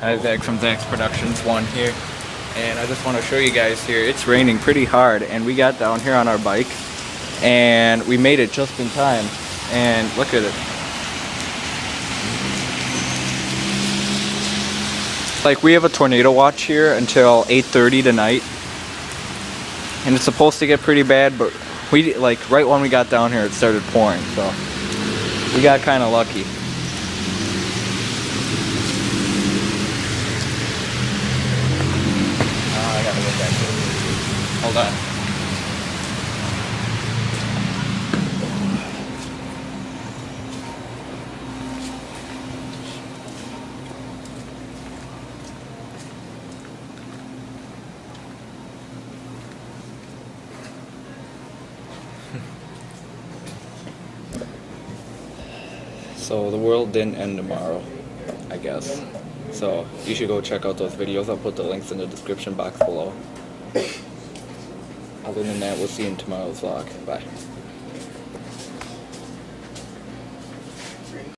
Hi, Zach from Zach's Productions 1 here. And I just want to show you guys here, it's raining pretty hard and we got down here on our bike and we made it just in time. And look at it. Like, we have a tornado watch here until 8:30 tonight. And it's supposed to get pretty bad, but we, like, right when we got down here it started pouring, so we got kind of lucky. I gotta get back to it. Hold on. So the world didn't end tomorrow, I guess. So you should go check out those videos. I'll put the links in the description box below. Other than that, we'll see you in tomorrow's vlog. Bye.